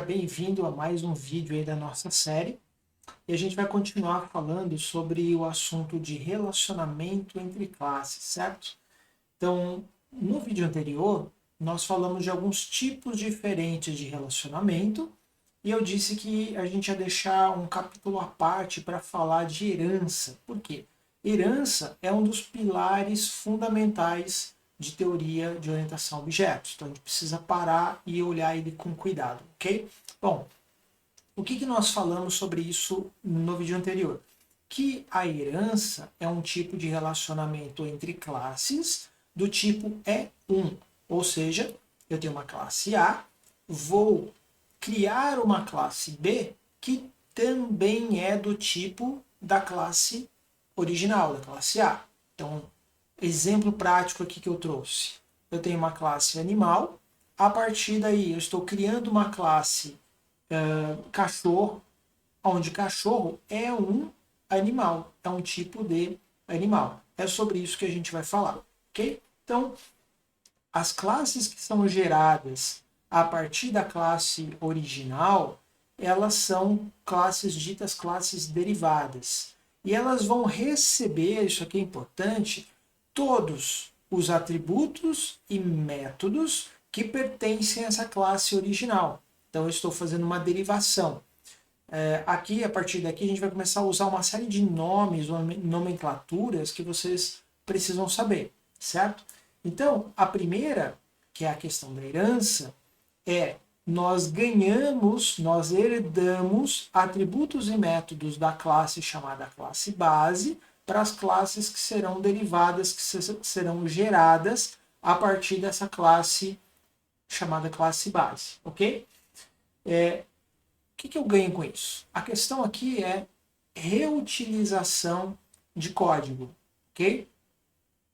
bem-vindo a mais um vídeo aí da nossa série. E a gente vai continuar falando sobre o assunto de relacionamento entre classes, certo? Então, no vídeo anterior, nós falamos de alguns tipos diferentes de relacionamento e eu disse que a gente ia deixar um capítulo à parte para falar de herança. Por quê? Herança é um dos pilares fundamentais de teoria de orientação a objetos. Então a gente precisa parar e olhar ele com cuidado, ok? Bom, o que nós falamos sobre isso no vídeo anterior? Que a herança é um tipo de relacionamento entre classes do tipo E1. Ou seja, eu tenho uma classe A, vou criar uma classe B que também é do tipo da classe original, da classe A. Então, exemplo prático aqui que eu trouxe. Eu tenho uma classe animal, a partir daí eu estou criando uma classe cachorro, onde cachorro é um animal, é um tipo de animal. É sobre isso que a gente vai falar, ok? Então, as classes que são geradas a partir da classe original, elas são classes ditas classes derivadas. E elas vão receber, isso aqui é importante, todos os atributos e métodos que pertencem a essa classe original. Então eu estou fazendo uma derivação. Aqui, a partir daqui, a gente vai começar a usar uma série de nomes, nomenclaturas que vocês precisam saber, certo? Então, a primeira, que é a questão da herança, é nós ganhamos, nós herdamos atributos e métodos da classe chamada classe base para as classes que serão derivadas, que serão geradas a partir dessa classe chamada classe base, ok? O que eu ganho com isso? A questão aqui é reutilização de código, ok?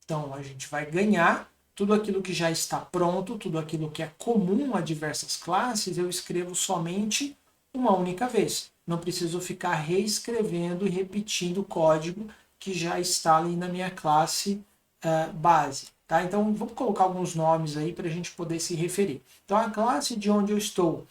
Então, a gente vai ganhar tudo aquilo que já está pronto, tudo aquilo que é comum a diversas classes, eu escrevo somente uma única vez. Não preciso ficar reescrevendo e repetindo o código que já está ali na minha classe base. Tá? Então, vamos colocar alguns nomes aí para a gente poder se referir. Então, a classe de onde eu estou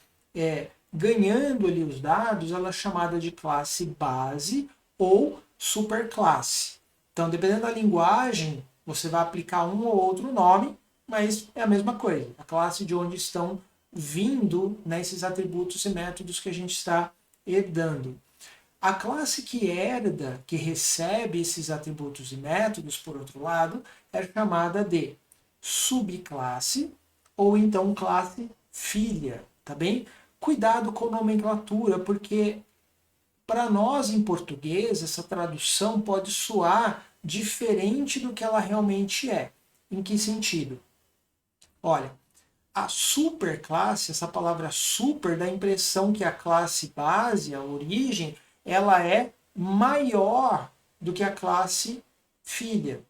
ganhando ali os dados, ela é chamada de classe base ou superclasse. Então, dependendo da linguagem, você vai aplicar um ou outro nome, mas é a mesma coisa. A classe de onde estão vindo esses atributos e métodos que a gente está herdando. A classe que herda, que recebe esses atributos e métodos, por outro lado, é chamada de subclasse ou então classe filha, tá bem? Cuidado com a nomenclatura, porque para nós em português essa tradução pode soar diferente do que ela realmente é. Em que sentido? Olha, a superclasse, essa palavra super dá a impressão que a classe base, a origem, ela é maior do que a classe filha.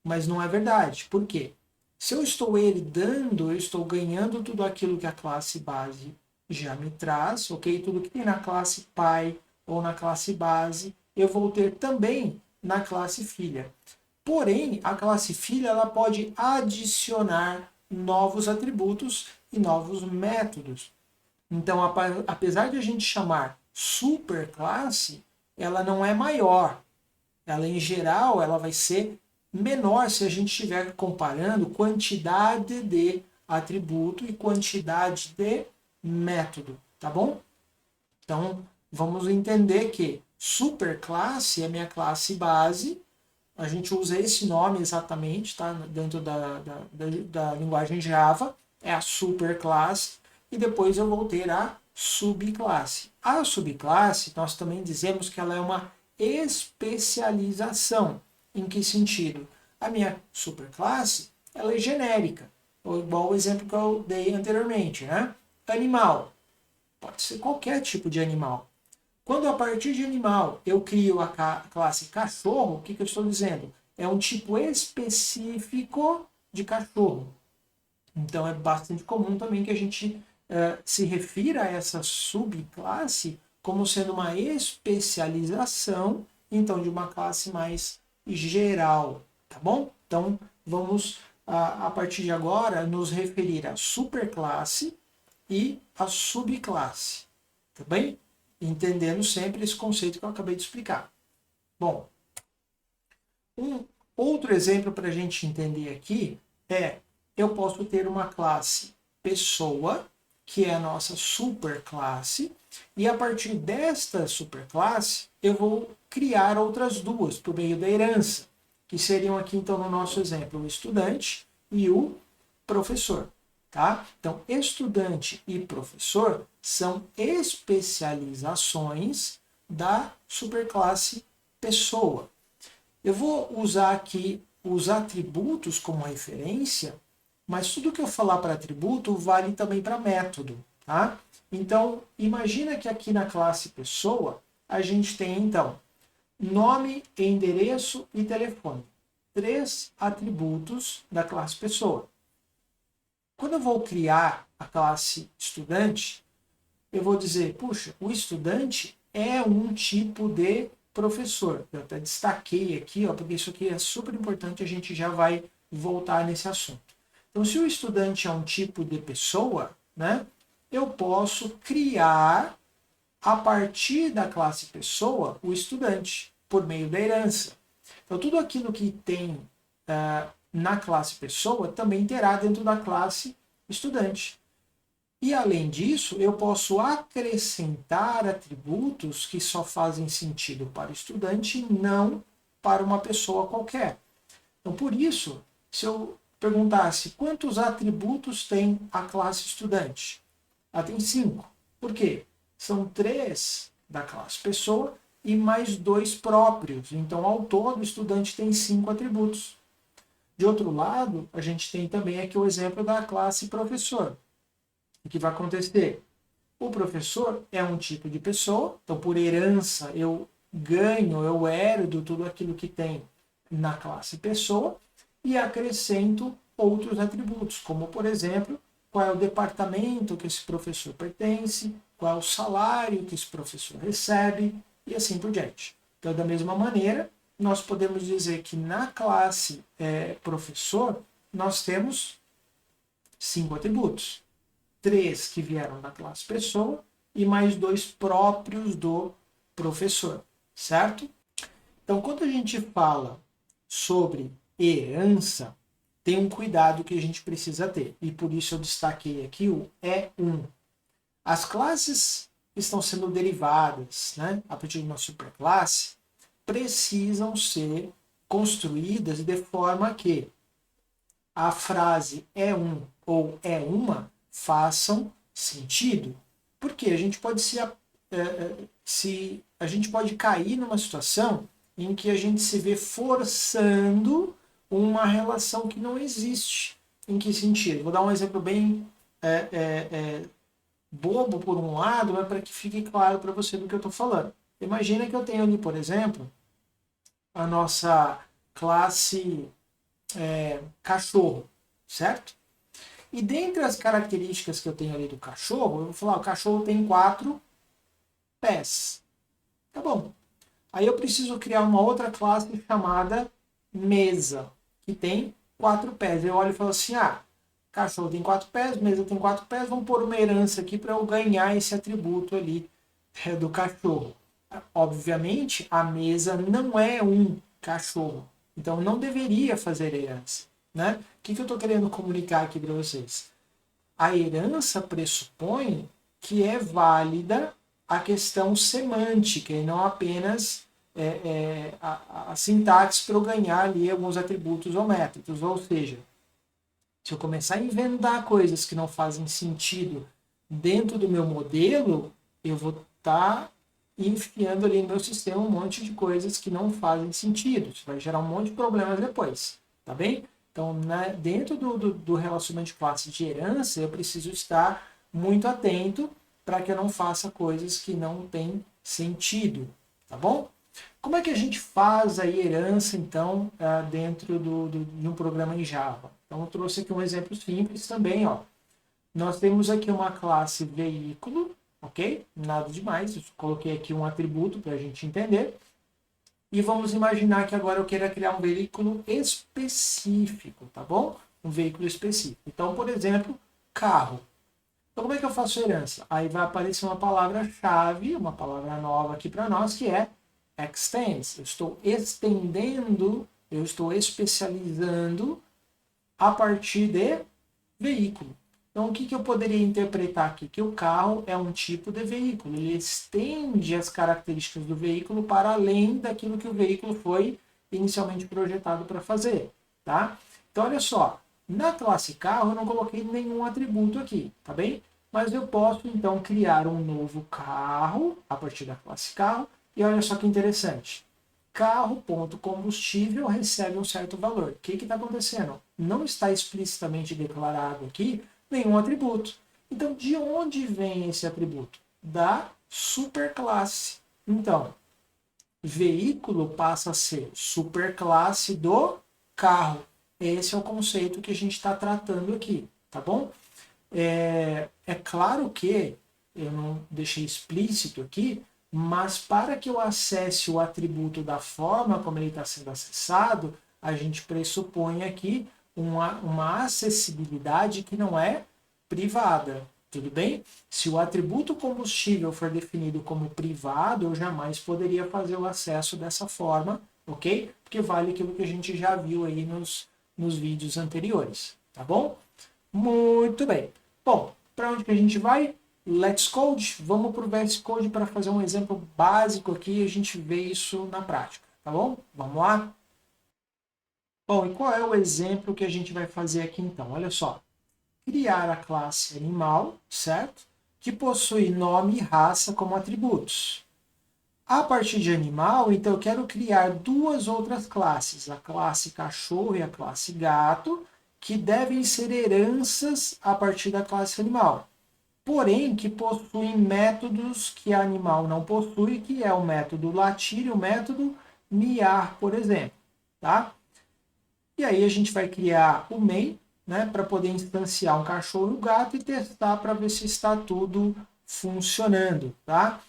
Mas não é verdade. Por quê? Se eu estou herdando, eu estou ganhando tudo aquilo que a classe base já me traz, ok? Tudo que tem na classe pai ou na classe base, eu vou ter também na classe filha. Porém, a classe filha ela pode adicionar novos atributos e novos métodos. Então, apesar de a gente chamar superclasse, ela não é maior. Ela, em geral, ela vai ser menor se a gente estiver comparando quantidade de atributo e quantidade de método, tá bom? Então, vamos entender que superclasse é minha classe base. A gente usa esse nome exatamente, tá? Dentro da linguagem Java, é a superclasse, e depois eu vou ter a subclasse. A subclasse, nós também dizemos que ela é uma especialização. Em que sentido? A minha superclasse, ela é genérica, igual o exemplo que eu dei anteriormente, né? Animal, pode ser qualquer tipo de animal. Quando a partir de animal eu crio a classe cachorro, o que eu estou dizendo? É um tipo específico de cachorro. Então é bastante comum também que a gente se refira a essa subclasse como sendo uma especialização, então, de uma classe mais geral, tá bom? Então, vamos, a partir de agora, nos referir à superclasse, e a subclasse, tá bem? Entendendo sempre esse conceito que eu acabei de explicar. Bom, um outro exemplo para a gente entender aqui é, eu posso ter uma classe pessoa, que é a nossa superclasse, e a partir desta superclasse, eu vou criar outras duas por meio da herança, que seriam aqui, então, no nosso exemplo, o estudante e o professor. Tá? Então, estudante e professor são especializações da superclasse pessoa. Eu vou usar aqui os atributos como referência, mas tudo que eu falar para atributo vale também para método. Tá? Então, imagina que aqui na classe pessoa, a gente tem, então, nome, endereço e telefone. 3 atributos da classe pessoa. Quando eu vou criar a classe estudante, eu vou dizer, puxa, o estudante é um tipo de professor. Eu até destaquei aqui, ó, porque isso aqui é super importante, a gente já vai voltar nesse assunto. Então, se o estudante é um tipo de pessoa, né, eu posso criar, a partir da classe pessoa, o estudante, por meio da herança. Então, tudo aquilo que tem na classe pessoa também terá dentro da classe estudante. E além disso, eu posso acrescentar atributos que só fazem sentido para o estudante e não para uma pessoa qualquer. Então, por isso, se eu perguntasse quantos atributos tem a classe estudante, ela tem 5. Por quê? São 3 da classe pessoa e mais 2 próprios. Então, ao todo, o estudante tem 5 atributos. De outro lado, a gente tem também aqui o exemplo da classe professor. O que vai acontecer? O professor é um tipo de pessoa, então por herança eu ganho, eu herdo tudo aquilo que tem na classe pessoa e acrescento outros atributos, como por exemplo, qual é o departamento que esse professor pertence, qual é o salário que esse professor recebe e assim por diante. Então, da mesma maneira, nós podemos dizer que na classe professor nós temos 5 atributos. 3 que vieram da classe pessoa e mais 2 próprios do professor, certo? Então, quando a gente fala sobre herança, tem um cuidado que a gente precisa ter, e por isso eu destaquei aqui o E1. As classes que estão sendo derivadas, né, a partir de uma superclasse, precisam ser construídas de forma que a frase é um ou é uma façam sentido. Porque a gente pode a gente pode cair numa situação em que a gente se vê forçando uma relação que não existe. Em que sentido? Vou dar um exemplo bem bobo por um lado, mas para que fique claro para você do que eu estou falando. Imagina que eu tenho ali, por exemplo, a nossa classe cachorro, certo? E dentre as características que eu tenho ali do cachorro, eu vou falar, o cachorro tem 4 pés. Tá bom. Aí eu preciso criar uma outra classe chamada mesa, que tem 4 pés. Eu olho e falo assim, cachorro tem 4 pés, mesa tem 4 pés, vamos pôr uma herança aqui para eu ganhar esse atributo ali do cachorro. Obviamente, a mesa não é um cachorro, então não deveria fazer herança. Né? O que eu estou querendo comunicar aqui para vocês? A herança pressupõe que é válida a questão semântica e não apenas a sintaxe para eu ganhar ali alguns atributos ou métodos. Ou seja, se eu começar a inventar coisas que não fazem sentido dentro do meu modelo, eu vou estar enfiando ali no meu sistema um monte de coisas que não fazem sentido. Isso vai gerar um monte de problemas depois. Tá bem? Então, dentro do relacionamento de classe de herança, eu preciso estar muito atento para que eu não faça coisas que não têm sentido, tá bom? Como é que a gente faz a herança, então, dentro de um programa em Java? Então, eu trouxe aqui um exemplo simples também, ó. Nós temos aqui uma classe veículo, ok? Nada demais, eu coloquei aqui um atributo para a gente entender. E vamos imaginar que agora eu queira criar um veículo específico, tá bom? Um veículo específico. Então, por exemplo, carro. Então, como é que eu faço herança? Aí vai aparecer uma palavra-chave, uma palavra nova aqui para nós, que é extends. Eu estou estendendo, eu estou especializando a partir de veículo. Então, o que eu poderia interpretar aqui? Que o carro é um tipo de veículo. Ele estende as características do veículo para além daquilo que o veículo foi inicialmente projetado para fazer. Tá? Então, olha só. Na classe carro, eu não coloquei nenhum atributo aqui, tá bem? Mas eu posso, então, criar um novo carro a partir da classe carro. E olha só que interessante. Carro.combustível recebe um certo valor. O que está acontecendo? Não está explicitamente declarado aqui nenhum atributo. Então, de onde vem esse atributo? Da superclasse. Então, veículo passa a ser superclasse do carro. Esse é o conceito que a gente está tratando aqui, tá bom? É claro que eu não deixei explícito aqui, mas para que eu acesse o atributo da forma como ele está sendo acessado, a gente pressupõe aqui uma acessibilidade que não é privada. Tudo bem? Se o atributo combustível for definido como privado, eu jamais poderia fazer o acesso dessa forma, ok? Porque vale aquilo que a gente já viu aí nos vídeos anteriores, tá bom? Muito bem. Bom, para onde que a gente vai? Let's Code. Vamos para o VS Code para fazer um exemplo básico aqui e a gente vê isso na prática, tá bom? Vamos lá? Bom, e qual é o exemplo que a gente vai fazer aqui então? Olha só. Criar a classe animal, certo? Que possui nome e raça como atributos. A partir de animal, então eu quero criar duas outras classes, a classe cachorro e a classe gato, que devem ser heranças a partir da classe animal. Porém, que possuem métodos que a animal não possui, que é o método latir e o método miar, por exemplo. Tá? E aí a gente vai criar o main, né, para poder instanciar um cachorro e um gato e testar para ver se está tudo funcionando. Tá?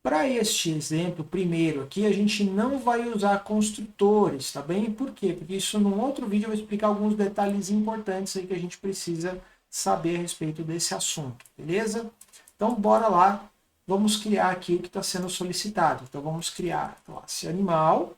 Para este exemplo, primeiro aqui, a gente não vai usar construtores, tá bem? Por quê? Porque isso num outro vídeo eu vou explicar alguns detalhes importantes aí que a gente precisa saber a respeito desse assunto, beleza? Então, bora lá, vamos criar aqui o que está sendo solicitado. Então, vamos criar a classe animal.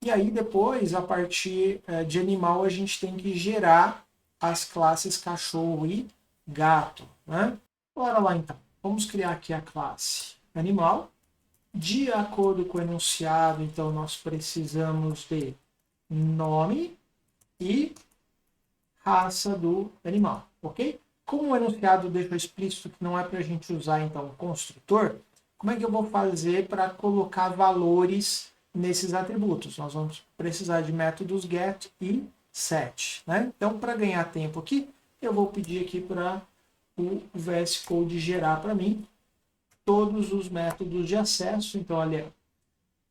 E aí, depois, a partir de animal, a gente tem que gerar as classes cachorro e gato, né? Bora lá, então. Vamos criar aqui a classe animal. De acordo com o enunciado, então, nós precisamos de nome e raça do animal, ok? Como o enunciado deixou explícito que não é para a gente usar, então, construtor, como é que eu vou fazer para colocar valores nesses atributos? Nós vamos precisar de métodos get e set, né? Então, para ganhar tempo aqui, eu vou pedir aqui para o VS Code gerar para mim todos os métodos de acesso. Então, olha,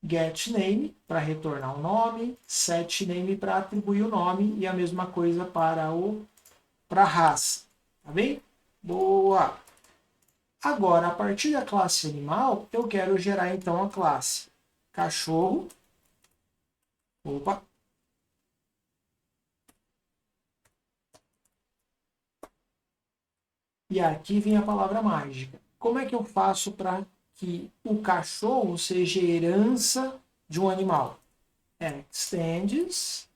getName para retornar o nome, setName para atribuir o nome e a mesma coisa para a raça. Tá bem? Boa! Agora, a partir da classe animal, eu quero gerar então a classe cachorro. Opa! E aqui vem a palavra mágica. Como é que eu faço para que o cachorro seja herança de um animal? Extends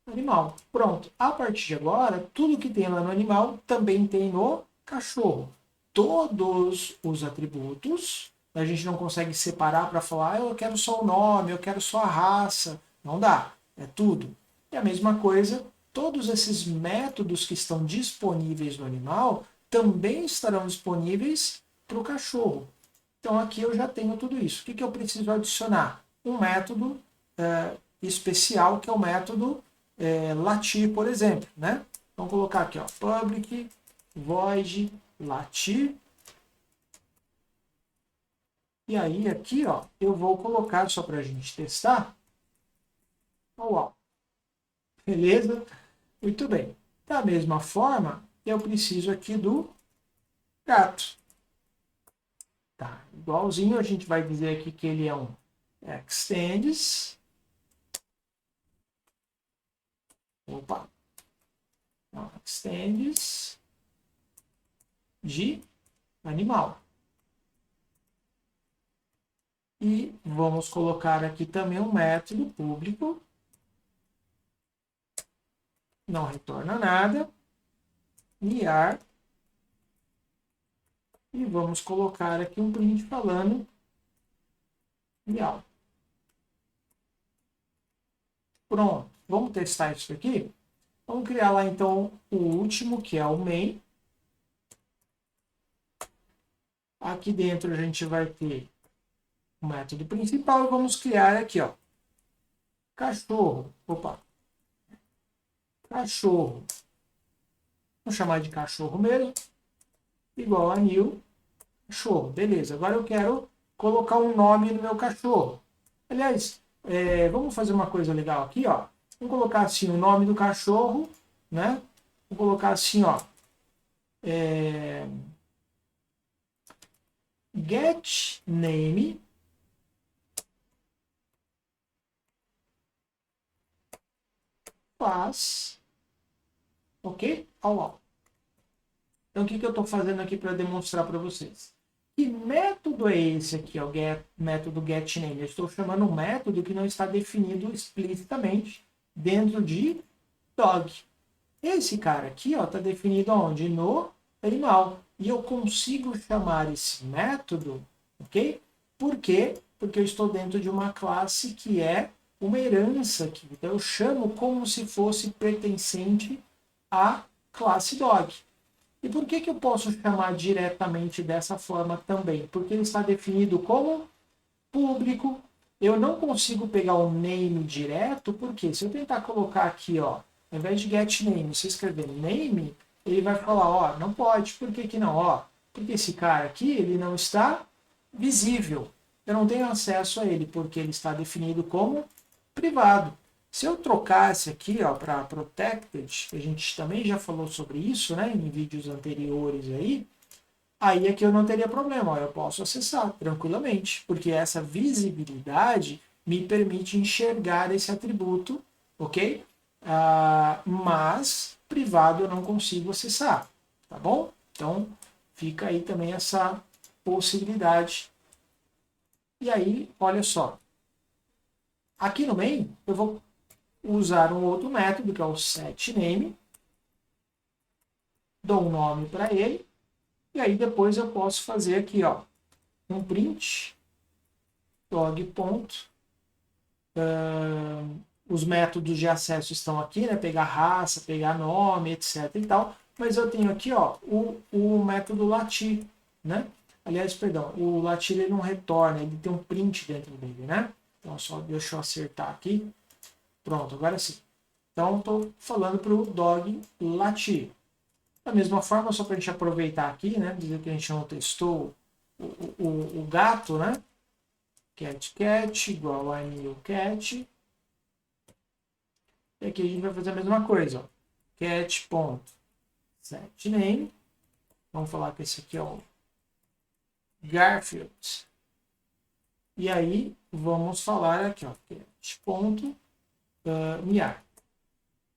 animal. Pronto. A partir de agora, tudo que tem lá no animal também tem no cachorro. Todos os atributos, a gente não consegue separar para falar, eu quero só o nome, eu quero só a raça. Não dá. É tudo. E a mesma coisa, todos esses métodos que estão disponíveis no animal também estarão disponíveis para o cachorro. Então aqui eu já tenho tudo isso. O que eu preciso adicionar? Um método especial, que é o método latir, por exemplo. Né? Vamos colocar aqui, ó, public void latir. E aí aqui, ó, eu vou colocar só para a gente testar. Uau. Beleza? Muito bem. Da mesma forma, eu preciso aqui do gato. Tá, igualzinho, a gente vai dizer aqui que ele é um extends. Opa. Não, extends de animal. E vamos colocar aqui também um método público. Não retorna nada. Miar. E vamos colocar aqui um print falando miau. Pronto. Vamos testar isso aqui? Vamos criar lá então o último, que é o main. Aqui dentro a gente vai ter o método principal e vamos criar aqui, ó, cachorro. Opa. Cachorro. Vamos chamar de cachorro mesmo. Igual a new cachorro. Beleza. Agora eu quero colocar um nome no meu cachorro. Aliás, vamos fazer uma coisa legal aqui, ó. Vamos colocar assim o nome do cachorro, né? Vou colocar assim, ó. Get name pass, ok? All. Então, o que eu estou fazendo aqui para demonstrar para vocês? Que método é esse aqui, ó, método getName? Eu estou chamando um método que não está definido explicitamente dentro de dog. Esse cara aqui está definido onde? No animal. E eu consigo chamar esse método, ok? Por quê? Porque eu estou dentro de uma classe que é uma herança aqui. Então eu chamo como se fosse pertencente à classe dog. E por que eu posso chamar diretamente dessa forma também? Porque ele está definido como público. Eu não consigo pegar o name direto, porque se eu tentar colocar aqui, ó, ao invés de get name, se escrever name, ele vai falar, ó, não pode. Por que não? Ó, porque esse cara aqui, ele não está visível. Eu não tenho acesso a ele, porque ele está definido como privado. Se eu trocasse aqui para protected, a gente também já falou sobre isso, né, em vídeos anteriores aí é que eu não teria problema, ó, eu posso acessar tranquilamente, porque essa visibilidade me permite enxergar esse atributo, ok? Mas privado eu não consigo acessar, tá bom? Então fica aí também essa possibilidade. E aí, olha só, aqui no main eu vou usar um outro método, que é o setName. Dou um nome para ele. E aí depois eu posso fazer aqui, ó, um print dog ponto. Os métodos de acesso estão aqui, né? Pegar raça, pegar nome, etc e tal. Mas eu tenho aqui, ó, o método latir, né? Aliás, perdão, o latir ele não retorna, ele tem um print dentro dele, né? Então só deixa eu acertar aqui. Pronto, agora sim. Então, estou falando para o dog latir. Da mesma forma, só para a gente aproveitar aqui, né? Dizer que a gente não testou o gato, né? Cat igual a new cat. E aqui a gente vai fazer a mesma coisa, ó. Cat.setName. Vamos falar que esse aqui é o Garfield. E aí, vamos falar aqui, ó. Cat.miar.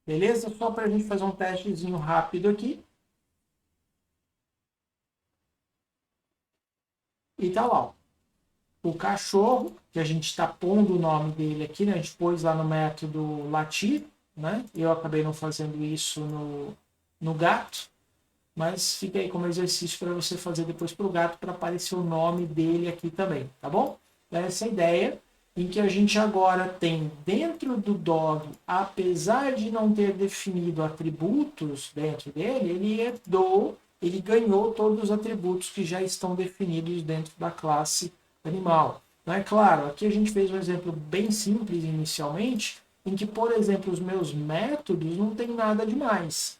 Beleza? Só para a gente fazer um testezinho rápido aqui. E tá lá, ó. O cachorro, que a gente está pondo o nome dele aqui, né? A gente pôs lá no método latir, né? Eu acabei não fazendo isso no gato, mas fica aí como exercício para você fazer depois para o gato, para aparecer o nome dele aqui também, tá bom? Essa é a ideia em que a gente agora tem dentro do dog, apesar de não ter definido atributos dentro dele, ele ganhou todos os atributos que já estão definidos dentro da classe animal. Não é claro, aqui a gente fez um exemplo bem simples inicialmente, em que, por exemplo, os meus métodos não tem nada demais.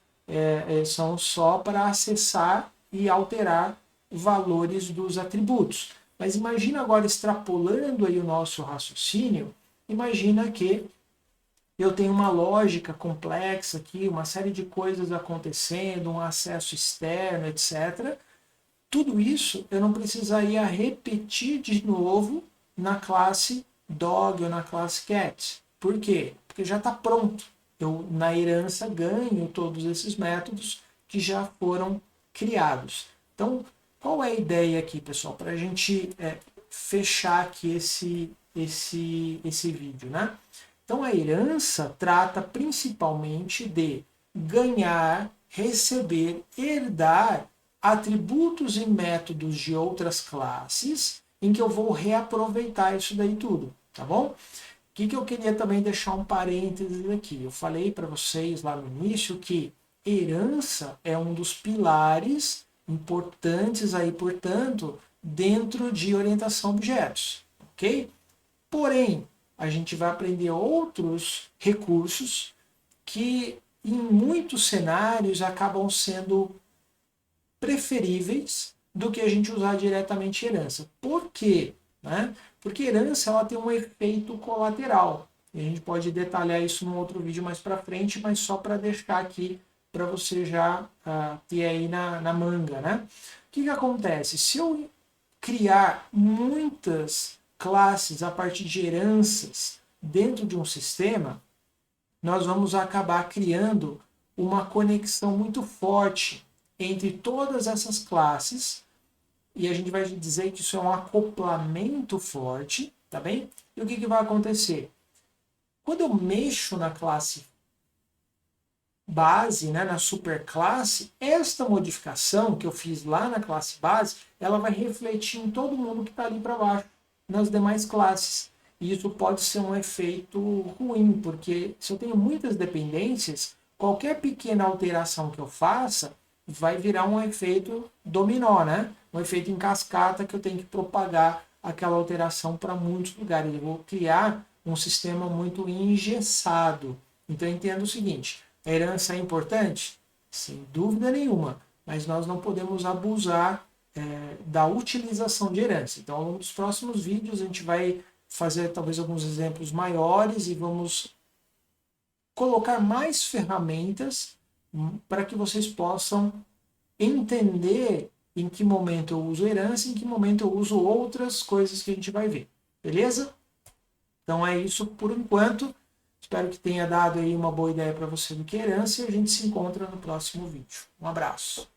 São só para acessar e alterar valores dos atributos. Mas imagina agora, extrapolando aí o nosso raciocínio, imagina que eu tenho uma lógica complexa aqui, uma série de coisas acontecendo, um acesso externo, etc. Tudo isso eu não precisaria repetir de novo na classe dog ou na classe cat. Por quê? Porque já está pronto. Eu, na herança, ganho todos esses métodos que já foram criados. Então, qual é a ideia aqui, pessoal? Para a gente fechar aqui esse vídeo, né? Então, a herança trata principalmente de ganhar, receber, herdar atributos e métodos de outras classes em que eu vou reaproveitar isso daí tudo, tá bom? O que eu queria também deixar um parênteses aqui. Eu falei para vocês lá no início que herança é um dos pilares importantes aí, portanto, dentro de orientação a objetos, ok? Porém, a gente vai aprender outros recursos que em muitos cenários acabam sendo preferíveis do que a gente usar diretamente herança. Por quê? Né? Porque herança ela tem um efeito colateral. E a gente pode detalhar isso num outro vídeo mais para frente, mas só para deixar aqui para você já ter aí na manga. Né? O que acontece? Se eu criar muitas classes a partir de heranças dentro de um sistema, nós vamos acabar criando uma conexão muito forte entre todas essas classes, e a gente vai dizer que isso é um acoplamento forte, tá bem? E o que vai acontecer? Quando eu mexo na classe base, né, na superclasse, esta modificação que eu fiz lá na classe base, ela vai refletir em todo mundo que está ali para baixo, nas demais classes. E isso pode ser um efeito ruim, porque se eu tenho muitas dependências, qualquer pequena alteração que eu faça vai virar um efeito dominó, né? Um efeito em cascata que eu tenho que propagar aquela alteração para muitos lugares. Eu vou criar um sistema muito engessado. Então, entenda o seguinte, a herança é importante? Sem dúvida nenhuma, mas nós não podemos abusar da utilização de herança. Então, ao longo dos próximos vídeos, a gente vai fazer talvez alguns exemplos maiores e vamos colocar mais ferramentas para que vocês possam entender em que momento eu uso herança e em que momento eu uso outras coisas que a gente vai ver. Beleza? Então é isso por enquanto. Espero que tenha dado aí uma boa ideia para você do que é herança e a gente se encontra no próximo vídeo. Um abraço.